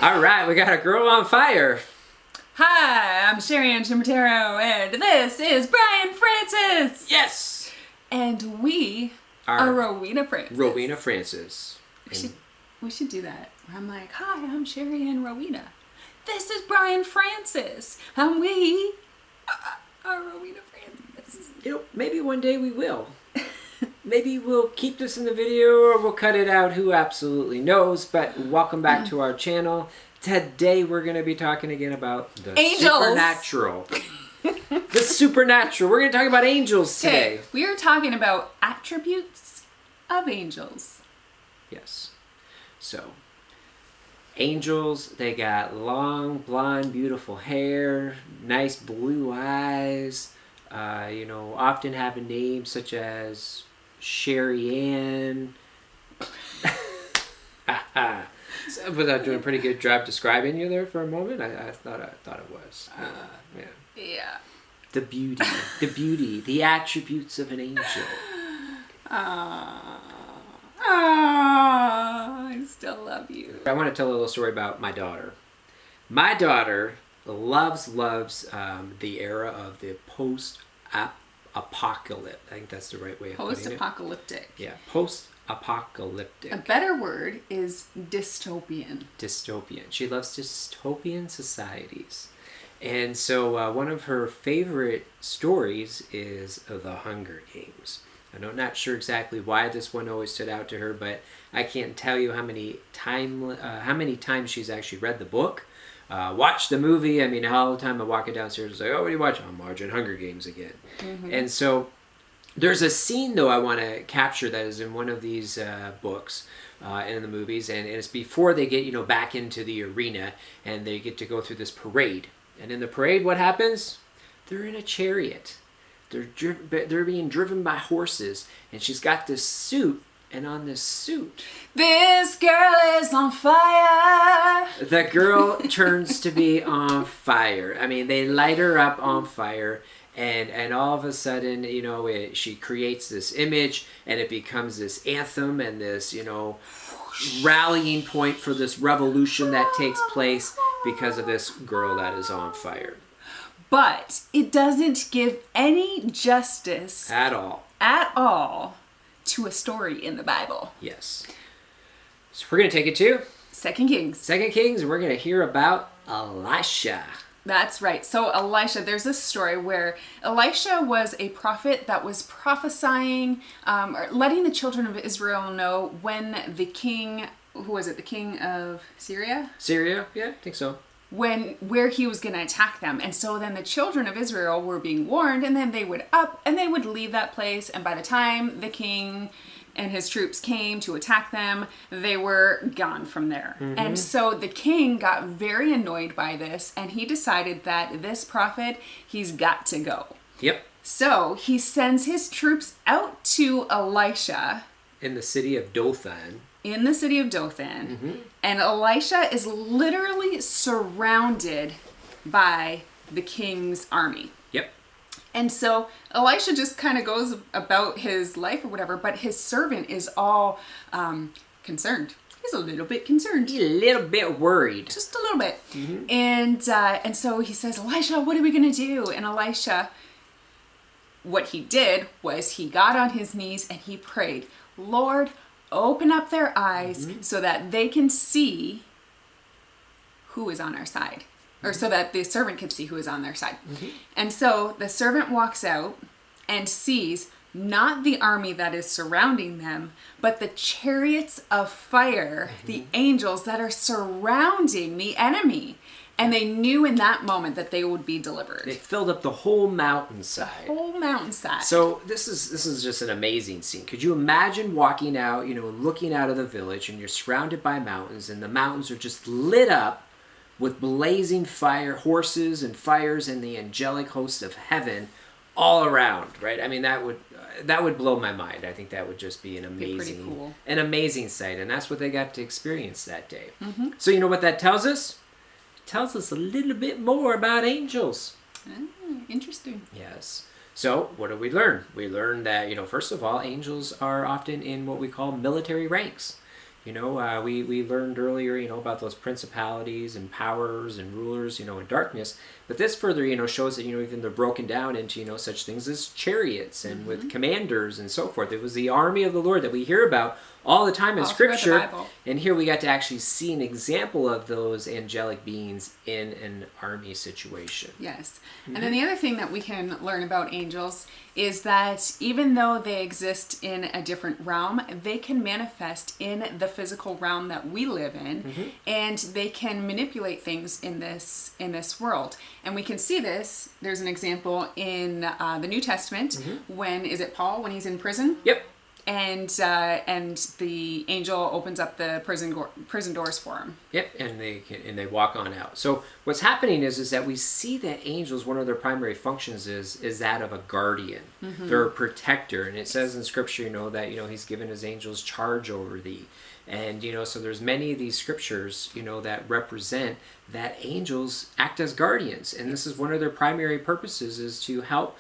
All right, we got a girl on fire. Hi, I'm Sherianne Ciaramitaro, and this is Brian Francis. Yes. And we are Rowena Francis. Rowena Francis. We should do that. I'm like, hi, I'm Sherianne Rowena. This is Brian Francis, and we are Rowena Francis. You know, maybe one day we will. Maybe we'll keep this in the video or we'll cut it out. Who absolutely knows? But welcome back to our channel. Today we're going to be talking again about the angels. Supernatural. The supernatural. We're going to talk about angels today. Okay, we are talking about attributes of angels. Yes. So, angels, they got long, blonde, beautiful hair, nice blue eyes, often have a name such as Sherianne. Was I doing a pretty good job describing you there for a moment? I thought it was. Yeah. The beauty, the attributes of an angel. I still love you. I want to tell a little story about my daughter. My daughter loves the era of the post-apocalypse. I think that's the right way of putting it. Post-apocalyptic. Yeah, post-apocalyptic. A better word is dystopian. Dystopian. She loves dystopian societies. And so one of her favorite stories is The Hunger Games. I'm not sure exactly why this one always stood out to her, but I can't tell you how many times she's actually read the book, watched the movie. I mean, all the time I'm walking downstairs, it's like, oh, what are you watching? I'm watching Hunger Games again. Mm-hmm. And so there's a scene, though, I want to capture that is in one of these books and in the movies, and it's before they get, back into the arena, and they get to go through this parade. And in the parade, what happens? They're in a chariot. They're being driven by horses, and she's got this suit, and on this suit, this girl is on fire. The girl turns to be on fire. I mean, they light her up on fire, and all of a sudden, she creates this image, and it becomes this anthem and this, rallying point for this revolution that takes place because of this girl that is on fire. But it doesn't give any justice at all to a story in the Bible. Yes. So we're going to take it to 2 Kings. 2 Kings, and we're going to hear about Elisha. That's right. So Elisha, there's this story where Elisha was a prophet that was prophesying, or letting the children of Israel know when the king, who was it? The king of Syria? Syria, yeah, I think so. Where he was going to attack them. And so then the children of Israel were being warned, and then they would up and they would leave that place. And by the time the king and his troops came to attack them, they were gone from there. Mm-hmm. And so the king got very annoyed by this, and he decided that this prophet, he's got to go. Yep. So he sends his troops out to Elisha. In the city of Dothan. Mm-hmm. And Elisha is literally surrounded by the king's army. Yep. And so Elisha just kind of goes about his life or whatever, but his servant is all concerned. He's a little bit concerned. He's a little bit worried. Just a little bit. Mm-hmm. And so he says, Elisha, what are we going to do? And Elisha, what he did was he got on his knees and he prayed, Lord, open up their eyes so that they can see who is on our side. Or so that the servant can see who is on their side. Mm-hmm. And so the servant walks out and sees not the army that is surrounding them, but the chariots of fire, the angels that are surrounding the enemy. And they knew in that moment that they would be delivered. They filled up the whole mountainside. So this is just an amazing scene. Could you imagine walking out, looking out of the village, and you're surrounded by mountains, and the mountains are just lit up with blazing fire, horses and fires, and the angelic hosts of heaven all around, right? I mean, that would blow my mind. I think that would just be an amazing sight, and that's what they got to experience that day. Mm-hmm. So you know what that tells us? Tells us a little bit more about angels. Interesting. Yes. So what do we learn? We learn that, first of all, angels are often in what we call military ranks. We learned earlier, about those principalities and powers and rulers, in darkness. But this further, shows that, even they're broken down into, such things as chariots and with commanders and so forth. It was the army of the Lord that we hear about all the time in Scripture. And here we got to actually see an example of those angelic beings in an army situation. Yes. And then the other thing that we can learn about angels is that even though they exist in a different realm, they can manifest in the physical realm that we live in, and they can manipulate things in this world. And we can see this. There's an example in the New Testament when, is it Paul, when he's in prison? Yep. And the angel opens up the prison doors for him. Yep, and they walk on out. So what's happening is that we see that angels, one of their primary functions is that of a guardian. They're a protector, and it says in Scripture, that he's given his angels charge over thee. And so there's many of these scriptures, that represent that angels act as guardians, and this is one of their primary purposes, is to help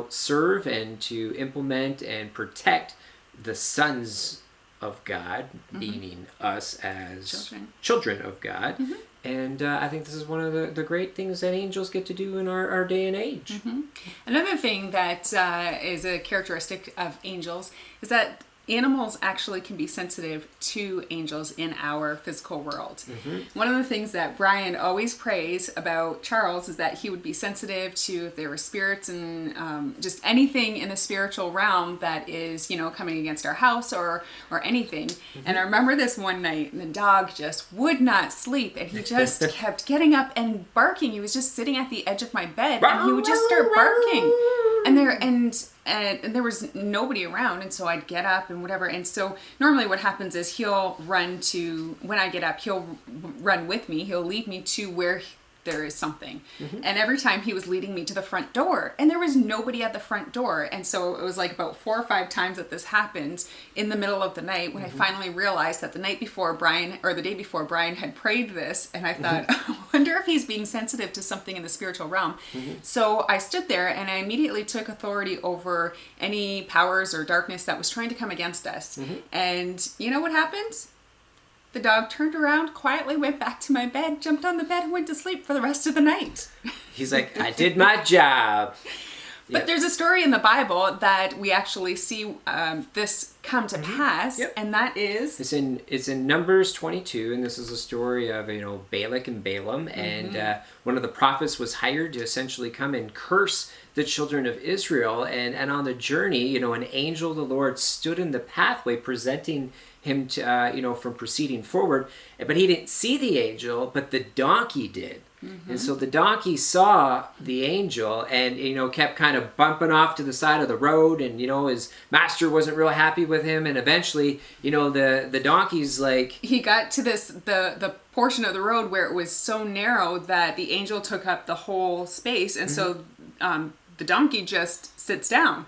serve and to implement and protect the sons of God, meaning us as children of God. And I think this is one of the great things that angels get to do in our day and age. Another thing that is a characteristic of angels is that animals actually can be sensitive to angels in our physical world. One of the things that Brian always prays about Charles is that he would be sensitive to if there were spirits and just anything in the spiritual realm that is, coming against our house or anything. And I remember this one night, and the dog just would not sleep, and he just kept getting up and barking. He was just sitting at the edge of my bed, and he would just start barking. And there was nobody around, and so I'd get up and whatever. And so normally what happens is when I get up, he'll run with me. He'll lead me to where there is something. And every time he was leading me to the front door, and there was nobody at the front door. And so it was like about 4 or 5 times that this happened in the middle of the night when I finally realized that the day before Brian had prayed this, and I thought, I wonder if he's being sensitive to something in the spiritual realm. So I stood there and I immediately took authority over any powers or darkness that was trying to come against us. And you know what happened? The dog turned around, quietly went back to my bed, jumped on the bed, and went to sleep for the rest of the night. He's like, I did my job. But there's a story in the Bible that we actually see this come to pass, and that is... It's in Numbers 22, and this is a story of, Balak and Balaam, and one of the prophets was hired to essentially come and curse the children of Israel, and on the journey, an angel of the Lord stood in the pathway presenting him to, from proceeding forward, but he didn't see the angel, but the donkey did. And so the donkey saw the angel and, kept kind of bumping off to the side of the road, and, his master wasn't real happy with him, and eventually, the donkey's like... He got to the portion of the road where it was so narrow that the angel took up the whole space, and so the donkey just sits down,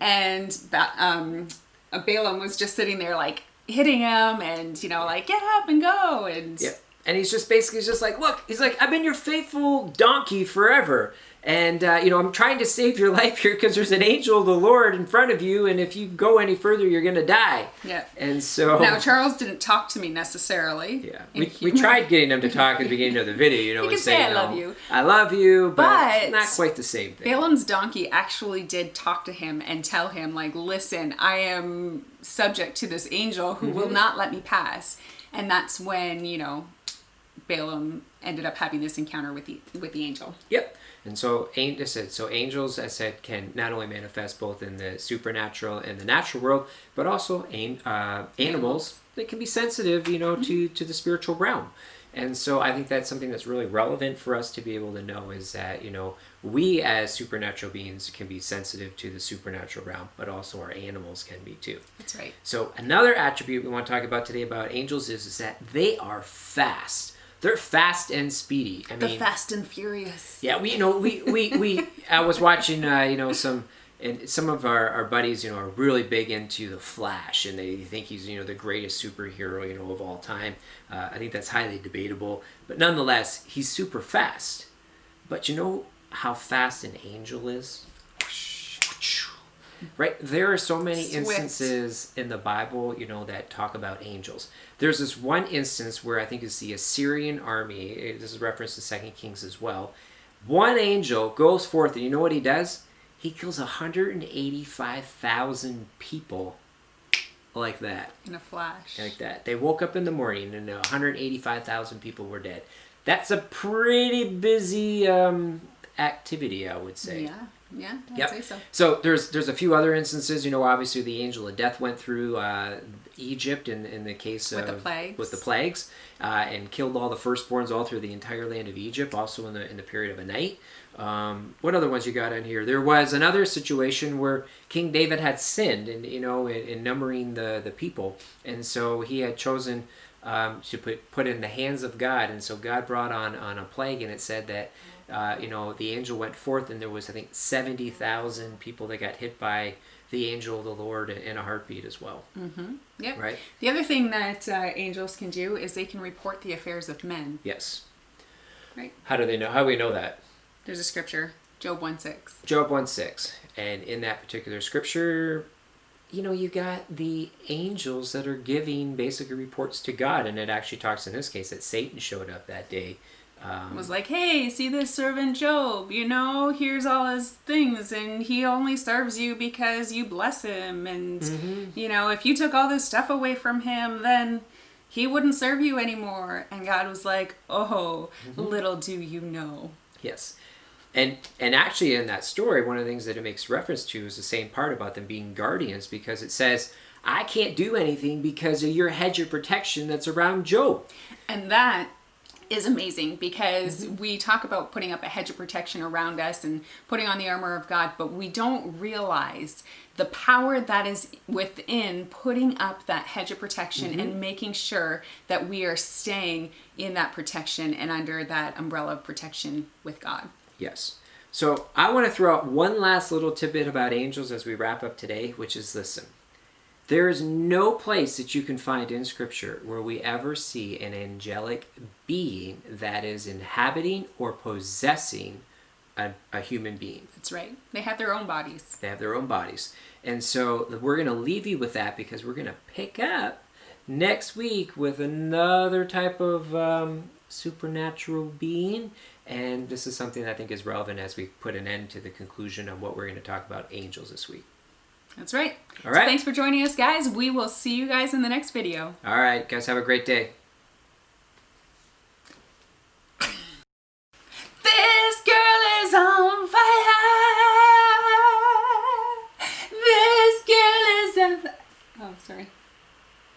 and Balaam was just sitting there like hitting him and, like, get up and go, and... And he's just basically like, look, he's like, I've been your faithful donkey forever. And, I'm trying to save your life here because there's an angel of the Lord in front of you. And if you go any further, you're going to die. Yeah. And so... Now, Charles didn't talk to me necessarily. Yeah. We tried getting him to talk at the beginning of the video, You can say I love you. I love you, but not quite the same thing. Balaam's donkey actually did talk to him and tell him, like, listen, I am subject to this angel who will not let me pass. And that's when, Balaam ended up having this encounter with the angel. Yep. And so angels, as I said, can not only manifest both in the supernatural and the natural world, but also animals that can be sensitive, to the spiritual realm. And so I think that's something that's really relevant for us to be able to know, is that, we as supernatural beings can be sensitive to the supernatural realm, but also our animals can be too. That's right. So another attribute we want to talk about today about angels is that they are fast. They're fast and speedy. The Fast and Furious. Yeah, I was watching, some of our buddies, are really big into the Flash, and they think he's, the greatest superhero, of all time. I think that's highly debatable, but nonetheless, he's super fast. But you know how fast an angel is? Right? There are so many Swift. instances in the Bible, that talk about angels. There's this one instance where I think it's the Assyrian army. This is referenced to 2 Kings as well. One angel goes forth, and you know what he does? He kills 185,000 people like that. In a flash. Like that. They woke up in the morning and 185,000 people were dead. That's a pretty busy activity, I would say. Yeah, Yep. I'd say so. So there's a few other instances. Obviously the angel of death went through Egypt in the case With of the plagues, and killed all the firstborns all through the entire land of Egypt. Also in the period of a night. What other ones you got in here? There was another situation where King David had sinned, and in numbering the people, and so he had chosen to put in the hands of God, and so God brought on a plague, and it said that. The angel went forth, and there was, I think, 70,000 people that got hit by the angel of the Lord in a heartbeat as well. Mm-hmm. Yep. Right? The other thing that angels can do is they can report the affairs of men. Yes. Right. How do they know? How do we know that? There's a scripture, Job 1:6. Job 1:6. And in that particular scripture, you got the angels that are giving basically reports to God, and it actually talks in this case that Satan showed up that day. Was like, hey, see this servant Job, here's all his things, and he only serves you because you bless him, and if you took all this stuff away from him, then he wouldn't serve you anymore. And God was like, oh, little do you know. Yes. And actually in that story, one of the things that it makes reference to is the same part about them being guardians, because it says, I can't do anything because of your hedge of protection that's around Job. And that is amazing, because we talk about putting up a hedge of protection around us and putting on the armor of God, but we don't realize the power that is within putting up that hedge of protection and making sure that we are staying in that protection and under that umbrella of protection with God. Yes. So I want to throw out one last little tidbit about angels as we wrap up today, which is, listen. There is no place that you can find in Scripture where we ever see an angelic being that is inhabiting or possessing a human being. That's right. They have their own bodies. They have their own bodies. And so we're going to leave you with that, because we're going to pick up next week with another type of supernatural being. And this is something that I think is relevant as we put an end to the conclusion of what we're going to talk about angels this week. That's right. All right. So thanks for joining us, guys. We will see you guys in the next video. All right, guys, have a great day. This girl is on fire. This girl is on fire. Oh, sorry.